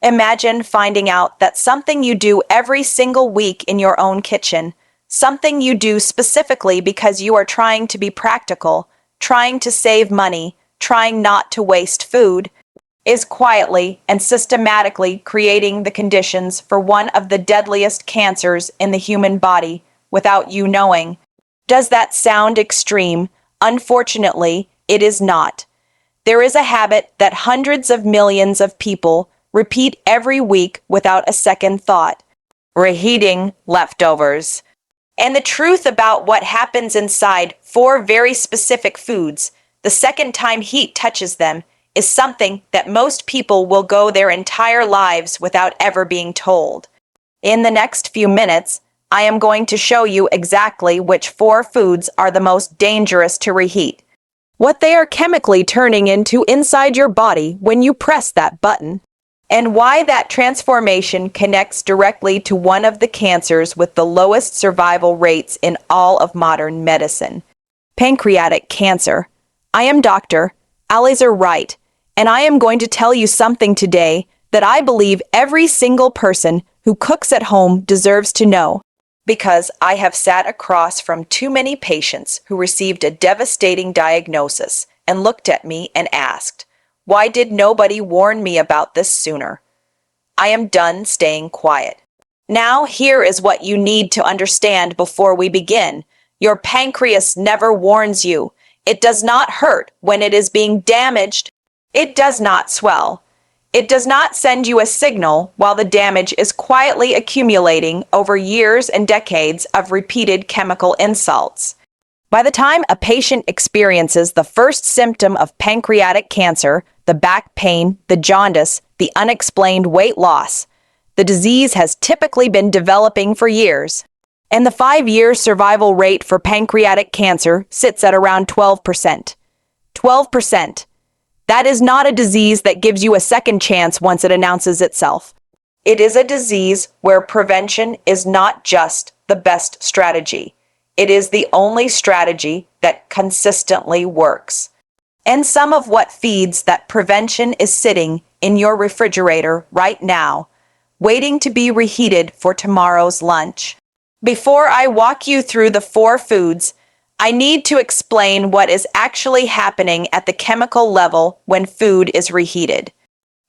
Imagine finding out that something you do every single week in your own kitchen, something you do specifically because you are trying to be practical, trying to save money, trying not to waste food, is quietly and systematically creating the conditions for one of the deadliest cancers in the human body without you knowing. Does that sound extreme? Unfortunately, it is not. There is a habit that hundreds of millions of people repeat every week without a second thought: reheating leftovers. And the truth about what happens inside four very specific foods the second time heat touches them is something that most people will go their entire lives without ever being told. In the next few minutes, I am going to show you exactly which four foods are the most dangerous to reheat, what they are chemically turning into inside your body when you press that button, and why that transformation connects directly to one of the cancers with the lowest survival rates in all of modern medicine: pancreatic cancer. I am Dr. Aliza Wright, and I am going to tell you something today that I believe every single person who cooks at home deserves to know, because I have sat across from too many patients who received a devastating diagnosis and looked at me and asked, "Why did nobody warn me about this sooner?" I am done staying quiet. Now here is what you need to understand before we begin. Your pancreas never warns you. It does not hurt when it is being damaged. It does not swell. It does not send you a signal while the damage is quietly accumulating over years and decades of repeated chemical insults. By the time a patient experiences the first symptom of pancreatic cancer, the back pain, the jaundice, the unexplained weight loss, the disease has typically been developing for years, and the 5-year survival rate for pancreatic cancer sits at around 12%. 12%. That is not a disease that gives you a second chance once it announces itself. It is a disease where prevention is not just the best strategy. It is the only strategy that consistently works. And some of what feeds that prevention is sitting in your refrigerator right now, waiting to be reheated for tomorrow's lunch. Before I walk you through the four foods, I need to explain what is actually happening at the chemical level when food is reheated.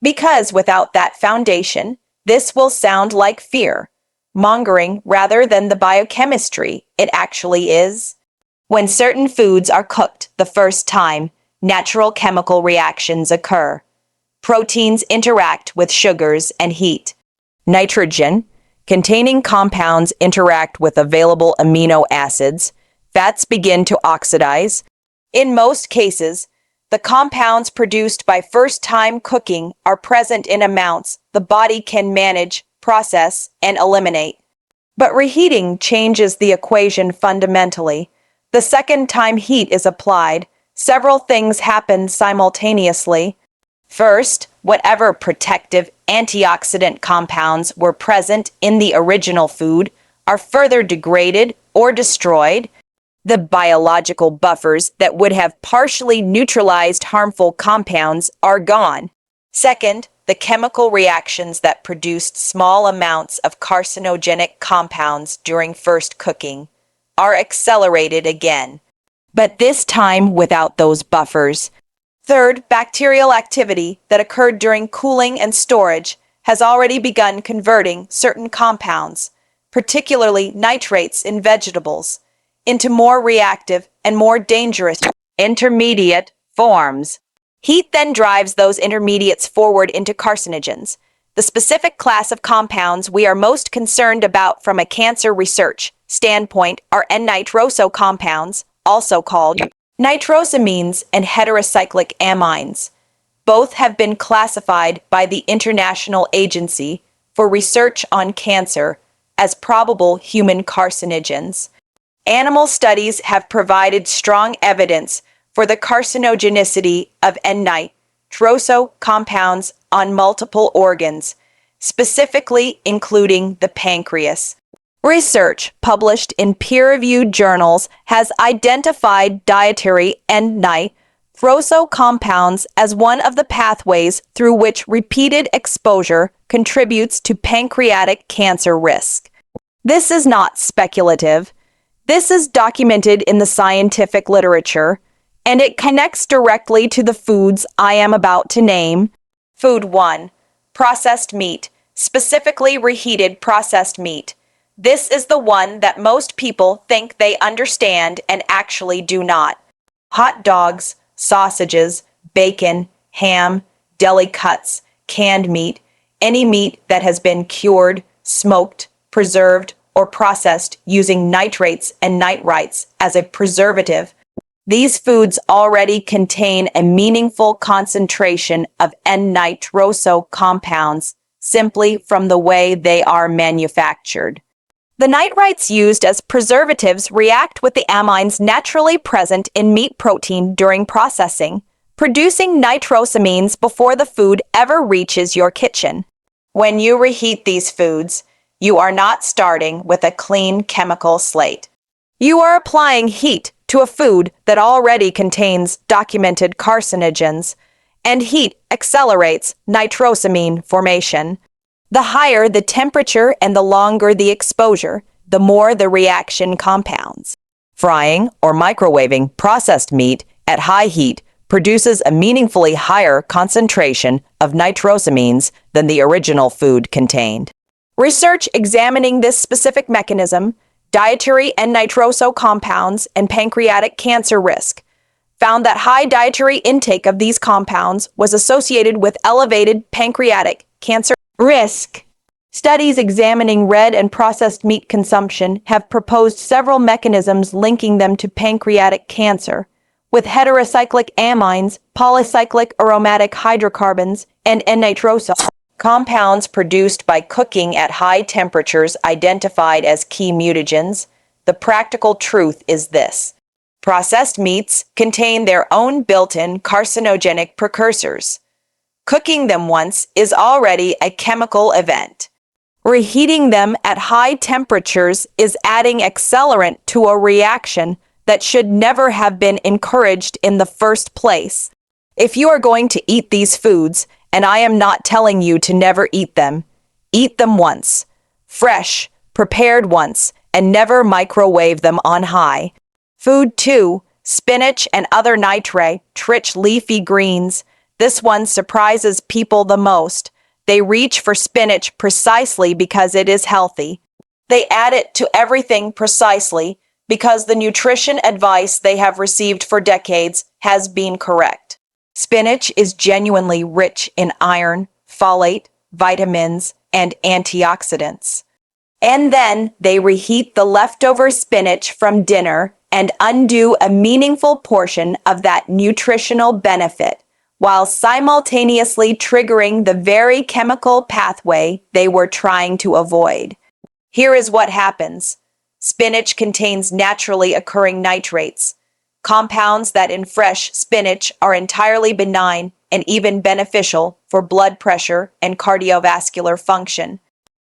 Because without that foundation, this will sound like fear mongering rather than the biochemistry it actually is. When certain foods are cooked the first time, natural chemical reactions occur. Proteins interact with sugars and heat. Nitrogen containing compounds interact with available amino acids. Fats begin to oxidize. In most cases, the compounds produced by first-time cooking are present in amounts the body can manage, process, and eliminate. But reheating changes the equation fundamentally. The second time heat is applied, several things happen simultaneously. First, whatever protective antioxidant compounds were present in the original food are further degraded or destroyed. The biological buffers that would have partially neutralized harmful compounds are gone. Second, the chemical reactions that produced small amounts of carcinogenic compounds during first cooking are accelerated again, but this time without those buffers. Third, bacterial activity that occurred during cooling and storage has already begun converting certain compounds, particularly nitrates in vegetables, into more reactive and more dangerous intermediate forms. Heat then drives those intermediates forward into carcinogens. The specific class of compounds we are most concerned about from a cancer research standpoint are N-nitroso compounds, also called nitrosamines and heterocyclic amines. Both have been classified by the International Agency for Research on Cancer as probable human carcinogens. Animal studies have provided strong evidence for the carcinogenicity of N-nitroso compounds on multiple organs, specifically including the pancreas. Research published in peer-reviewed journals has identified dietary N-nitroso Rosso compounds as one of the pathways through which repeated exposure contributes to pancreatic cancer risk. This is not speculative. This is documented in the scientific literature, and it connects directly to the foods I am about to name. Food 1. Processed meat, specifically reheated processed meat. This is the one that most people think they understand and actually do not. Hot dogs, sausages, bacon, ham, deli cuts, canned meat, any meat that has been cured, smoked, preserved, or processed using nitrates and nitrites as a preservative. These foods already contain a meaningful concentration of N-nitroso compounds simply from the way they are manufactured. The nitrites used as preservatives react with the amines naturally present in meat protein during processing, producing nitrosamines before the food ever reaches your kitchen. When you reheat these foods, you are not starting with a clean chemical slate. You are applying heat to a food that already contains documented carcinogens, and heat accelerates nitrosamine formation. The higher the temperature and the longer the exposure, the more the reaction compounds. Frying or microwaving processed meat at high heat produces a meaningfully higher concentration of nitrosamines than the original food contained. Research examining this specific mechanism, dietary N-nitroso compounds, and pancreatic cancer risk, found that high dietary intake of these compounds was associated with elevated pancreatic cancer risk. Studies examining red and processed meat consumption have proposed several mechanisms linking them to pancreatic cancer, with heterocyclic amines, polycyclic aromatic hydrocarbons, and N-nitroso compounds produced by cooking at high temperatures identified as key mutagens. The practical truth is this: processed meats contain their own built-in carcinogenic precursors. Cooking them once is already a chemical event. Reheating them at high temperatures is adding accelerant to a reaction that should never have been encouraged in the first place. If you are going to eat these foods, and I am not telling you to never eat them once, fresh, prepared once, and never microwave them on high. Food 2, spinach and other nitrate-rich leafy greens. This one surprises people the most. They reach for spinach precisely because it is healthy. They add it to everything precisely because the nutrition advice they have received for decades has been correct. Spinach is genuinely rich in iron, folate, vitamins, and antioxidants. And then they reheat the leftover spinach from dinner and undo a meaningful portion of that nutritional benefit, while simultaneously triggering the very chemical pathway they were trying to avoid. Here is what happens. Spinach contains naturally occurring nitrates, compounds that in fresh spinach are entirely benign and even beneficial for blood pressure and cardiovascular function.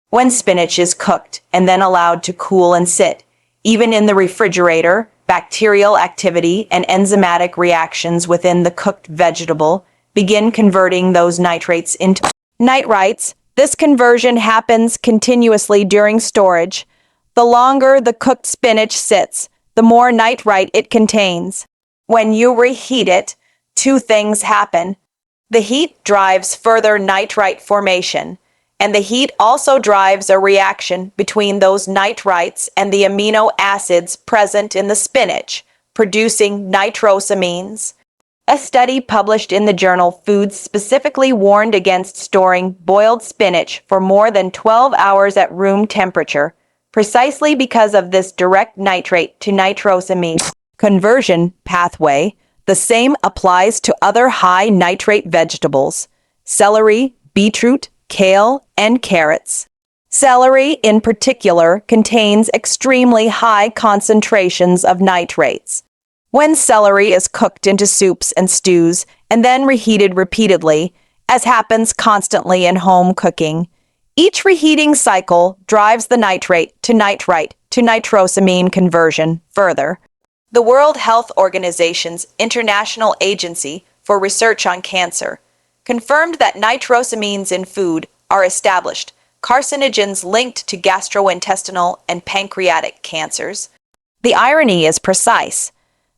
When spinach is cooked and then allowed to cool and sit, even in the refrigerator, bacterial activity and enzymatic reactions within the cooked vegetable begin converting those nitrates into nitrites. This conversion happens continuously during storage. The longer the cooked spinach sits, the more nitrite it contains. When you reheat it, two things happen. The heat drives further nitrite formation, and the heat also drives a reaction between those nitrites and the amino acids present in the spinach, producing nitrosamines. A study published in the journal Foods specifically warned against storing boiled spinach for more than 12 hours at room temperature, precisely because of this direct nitrate to nitrosamine conversion pathway. The same applies to other high nitrate vegetables: celery, beetroot, kale, and carrots. Celery, in particular, contains extremely high concentrations of nitrates. When celery is cooked into soups and stews and then reheated repeatedly, as happens constantly in home cooking, each reheating cycle drives the nitrate to nitrite to nitrosamine conversion further. The World Health Organization's International Agency for Research on Cancer confirmed that nitrosamines in food are established carcinogens linked to gastrointestinal and pancreatic cancers. The irony is precise.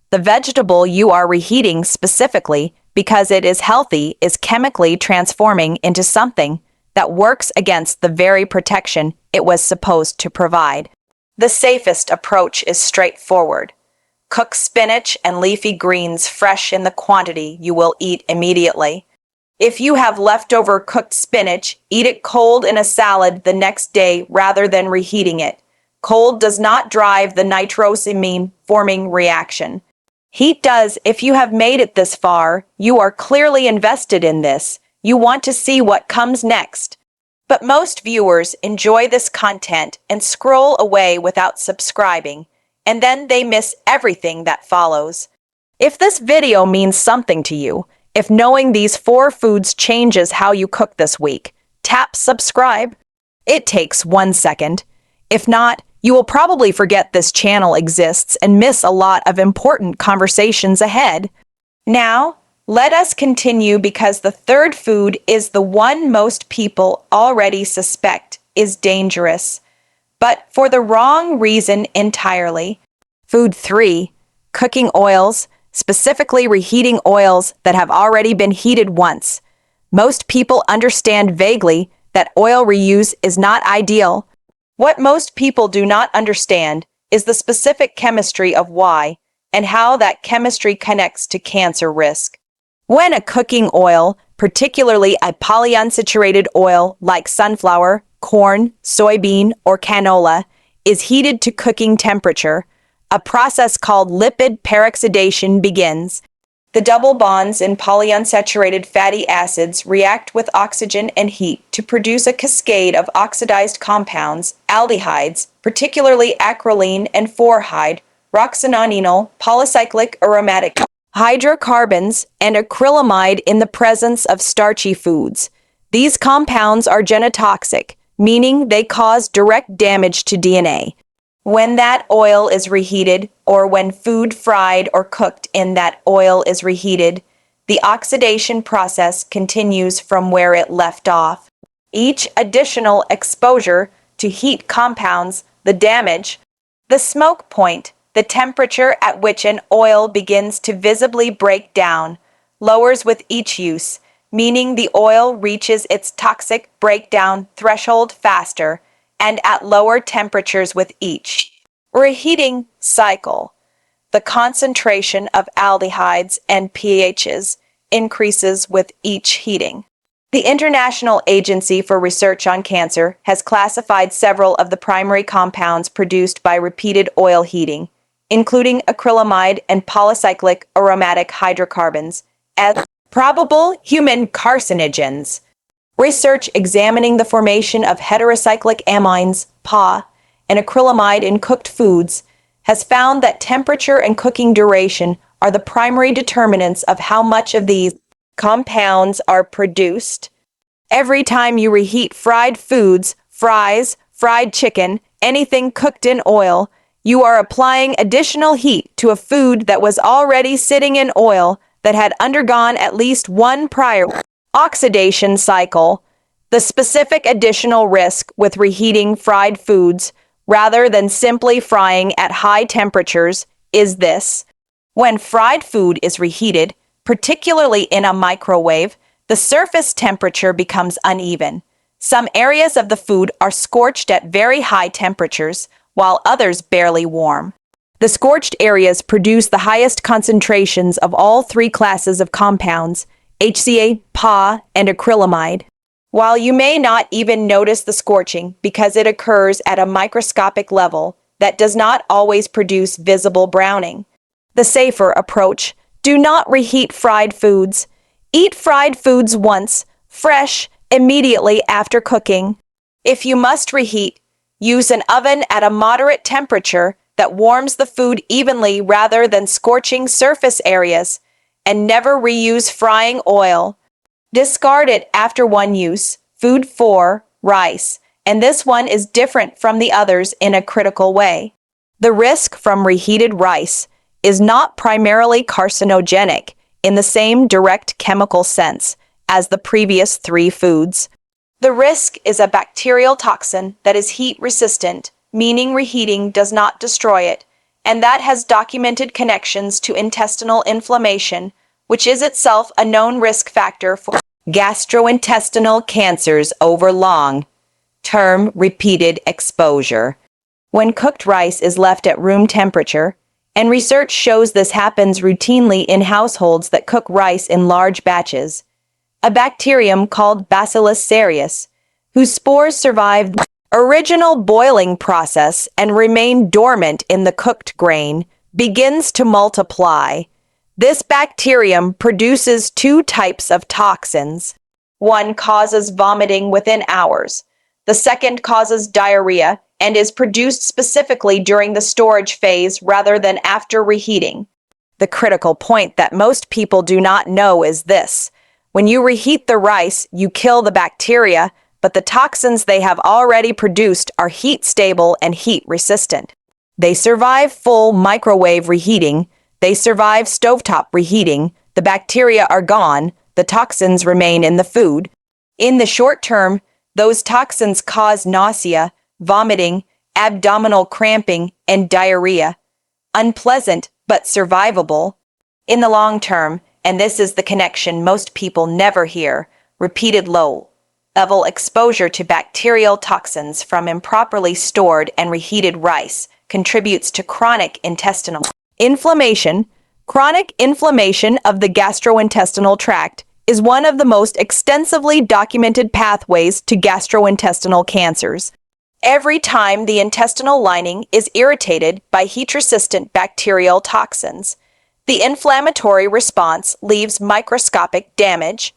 The vegetable you are reheating specifically because it is healthy is chemically transforming into something that works against the very protection it was supposed to provide. The safest approach is straightforward. Cook spinach and leafy greens fresh in the quantity you will eat immediately. If you have leftover cooked spinach, eat it cold in a salad the next day rather than reheating it. Cold does not drive the nitrosamine forming reaction. Heat does. If you have made it this far, you are clearly invested in this. You want to see what comes next. But most viewers enjoy this content and scroll away without subscribing, and then they miss everything that follows. If this video means something to you, if knowing these 4 foods changes how you cook this week, tap subscribe. It takes 1 second. If not, you will probably forget this channel exists and miss a lot of important conversations ahead. Now, let us continue because the third food is the one most people already suspect is dangerous, but for the wrong reason entirely. Food 3, cooking oils, specifically reheating oils that have already been heated once. Most people understand vaguely that oil reuse is not ideal. What most people do not understand is the specific chemistry of why and how that chemistry connects to cancer risk. When a cooking oil, particularly a polyunsaturated oil like sunflower, corn, soybean, or canola, is heated to cooking temperature, a process called lipid peroxidation begins. The double bonds in polyunsaturated fatty acids react with oxygen and heat to produce a cascade of oxidized compounds, aldehydes, particularly acrolein and 4-hide, roxanonyl, polycyclic aromatic hydrocarbons, and acrylamide in the presence of starchy foods. These compounds are genotoxic, meaning they cause direct damage to DNA. When that oil is reheated, or when food fried or cooked in that oil is reheated, the oxidation process continues from where it left off. Each additional exposure to heat compounds the damage. The smoke point, the temperature at which an oil begins to visibly break down, lowers with each use, meaning the oil reaches its toxic breakdown threshold faster and at lower temperatures with each reheating cycle. The concentration of aldehydes and pHs increases with each heating. The International Agency for Research on Cancer has classified several of the primary compounds produced by repeated oil heating, including acrylamide and polycyclic aromatic hydrocarbons, as probable human carcinogens. Research examining the formation of heterocyclic amines, PA, and acrylamide in cooked foods has found that temperature and cooking duration are the primary determinants of how much of these compounds are produced. Every time you reheat fried foods, fries, fried chicken, anything cooked in oil, you are applying additional heat to a food that was already sitting in oil that had undergone at least one prior oxidation cycle. The specific additional risk with reheating fried foods rather than simply frying at high temperatures is this. When fried food is reheated, particularly in a microwave, the surface temperature becomes uneven. Some areas of the food are scorched at very high temperatures, while others barely warm. The scorched areas produce the highest concentrations of all 3 classes of compounds, HCA, PA, and acrylamide. While you may not even notice the scorching because it occurs at a microscopic level, that does not always produce visible browning. The safer approach: do not reheat fried foods. Eat fried foods once, fresh, immediately after cooking. If you must reheat, use an oven at a moderate temperature that warms the food evenly rather than scorching surface areas, and never reuse frying oil. Discard it after one use. Food 4, rice, and this one is different from the others in a critical way. The risk from reheated rice is not primarily carcinogenic in the same direct chemical sense as the previous three foods. The risk is a bacterial toxin that is heat-resistant, meaning reheating does not destroy it, and that has documented connections to intestinal inflammation, which is itself a known risk factor for gastrointestinal cancers over long-term repeated exposure. When cooked rice is left at room temperature, and research shows this happens routinely in households that cook rice in large batches, a bacterium called Bacillus cereus, whose spores survive the original boiling process and remain dormant in the cooked grain, begins to multiply. This bacterium produces two types of toxins. One causes vomiting within hours. The second causes diarrhea and is produced specifically during the storage phase rather than after reheating. The critical point that most people do not know is this. When you reheat the rice, you kill the bacteria, but the toxins they have already produced are heat-stable and heat-resistant. They survive full microwave reheating. They survive stovetop reheating. The bacteria are gone. The toxins remain in the food. In the short term, those toxins cause nausea, vomiting, abdominal cramping, and diarrhea. Unpleasant, but survivable. In the long term, and this is the connection most people never hear, repeated low-level exposure to bacterial toxins from improperly stored and reheated rice contributes to chronic intestinal inflammation. Chronic inflammation of the gastrointestinal tract is one of the most extensively documented pathways to gastrointestinal cancers. Every time the intestinal lining is irritated by heat-resistant bacterial toxins, the inflammatory response leaves microscopic damage.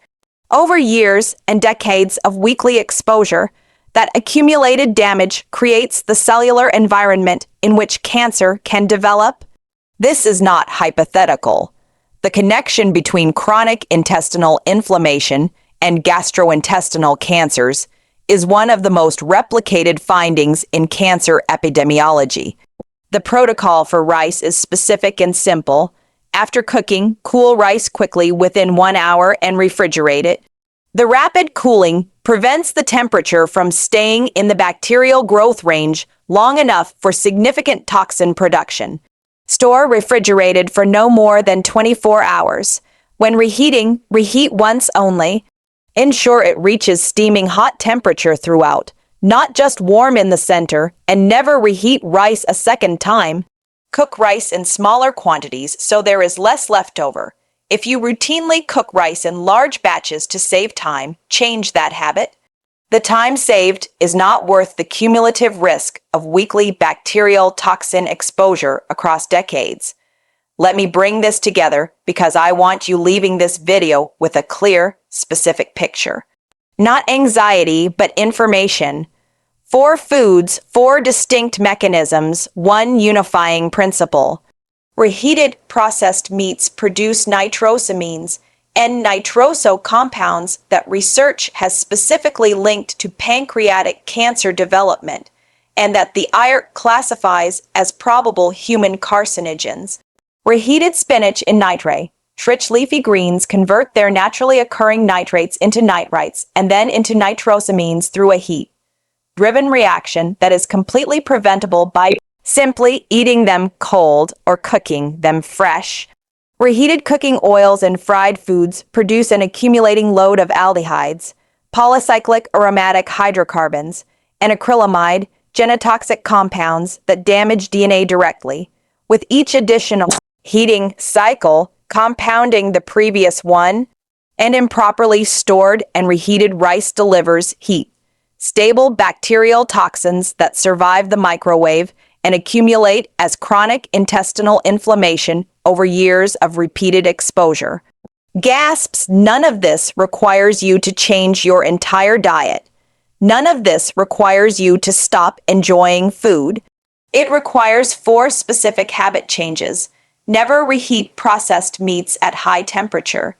Over years and decades of weekly exposure, that accumulated damage creates the cellular environment in which cancer can develop. This is not hypothetical. The connection between chronic intestinal inflammation and gastrointestinal cancers is one of the most replicated findings in cancer epidemiology. The protocol for rice is specific and simple. After cooking, cool rice quickly within 1 hour and refrigerate it. The rapid cooling prevents the temperature from staying in the bacterial growth range long enough for significant toxin production. Store refrigerated for no more than 24 hours. When reheating, reheat once only. Ensure it reaches steaming hot temperature throughout, not just warm in the center, and never reheat rice a second time. Cook rice in smaller quantities so there is less leftover. If you routinely cook rice in large batches to save time, change that habit. The time saved is not worth the cumulative risk of weekly bacterial toxin exposure across decades. Let me bring this together because I want you leaving this video with a clear, specific picture. Not anxiety, but information. 4 foods, 4 distinct mechanisms, 1 unifying principle. Reheated processed meats produce nitrosamines and nitroso compounds that research has specifically linked to pancreatic cancer development, and that the IARC classifies as probable human carcinogens. Reheated spinach in nitrate. Rich leafy greens convert their naturally occurring nitrates into nitrites and then into nitrosamines through a heat-driven reaction that is completely preventable by simply eating them cold or cooking them fresh. Reheated cooking oils and fried foods produce an accumulating load of aldehydes, polycyclic aromatic hydrocarbons, and acrylamide, genotoxic compounds that damage DNA directly, with each additional heating cycle compounding the previous one. And improperly stored and reheated rice delivers heat, stable bacterial toxins that survive the microwave and accumulate as chronic intestinal inflammation over years of repeated exposure. Gasps, none of this requires you to change your entire diet. None of this requires you to stop enjoying food. It requires 4 specific habit changes. Never reheat processed meats at high temperature.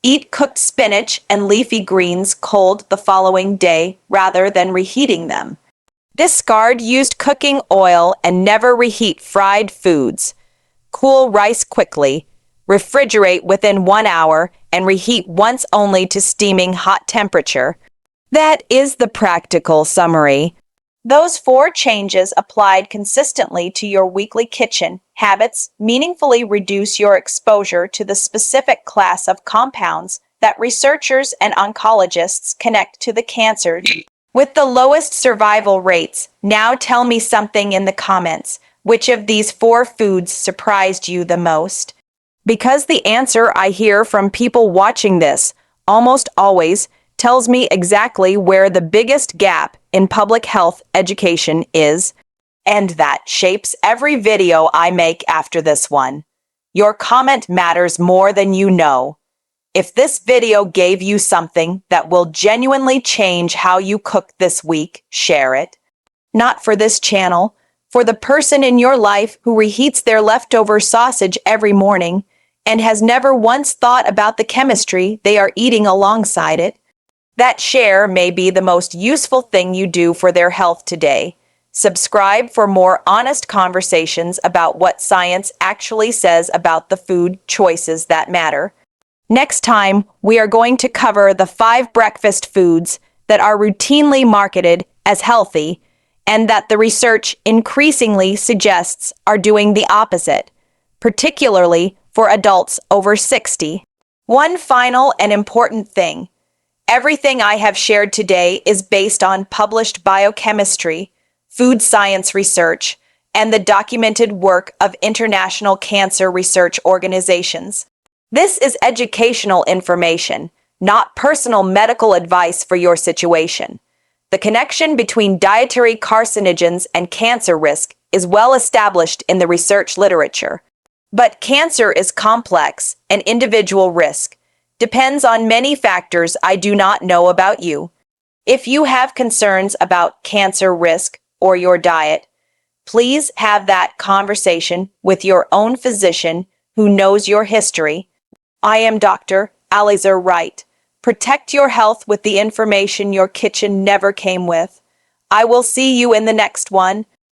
Eat cooked spinach and leafy greens cold the following day rather than reheating them. Discard used cooking oil and never reheat fried foods. Cool rice quickly, refrigerate within 1 hour, and reheat once only to steaming hot temperature. That is the practical summary. Those 4 changes applied consistently to your weekly kitchen habits meaningfully reduce your exposure to the specific class of compounds that researchers and oncologists connect to the cancer with the lowest survival rates. Now tell me something in the comments. Which of these 4 foods surprised you the most? Because the answer I hear from people watching this almost always tells me exactly where the biggest gap in public health education is, and that shapes every video I make after this one. Your comment matters more than you know. If this video gave you something that will genuinely change how you cook this week, share it. Not for this channel, for the person in your life who reheats their leftover sausage every morning and has never once thought about the chemistry they are eating alongside it. That share may be the most useful thing you do for their health today. Subscribe for more honest conversations about what science actually says about the food choices that matter. Next time, we are going to cover the 5 breakfast foods that are routinely marketed as healthy and that the research increasingly suggests are doing the opposite, particularly for adults over 60. One final and important thing. Everything I have shared today is based on published biochemistry, food science research, and the documented work of international cancer research organizations. This is educational information, not personal medical advice for your situation. The connection between dietary carcinogens and cancer risk is well established in the research literature. But cancer is complex, and individual risk depends on many factors I do not know about you. If you have concerns about cancer risk or your diet, please have that conversation with your own physician who knows your history. I am Dr. Aliza Wright. Protect your health with the information your kitchen never came with. I will see you in the next one.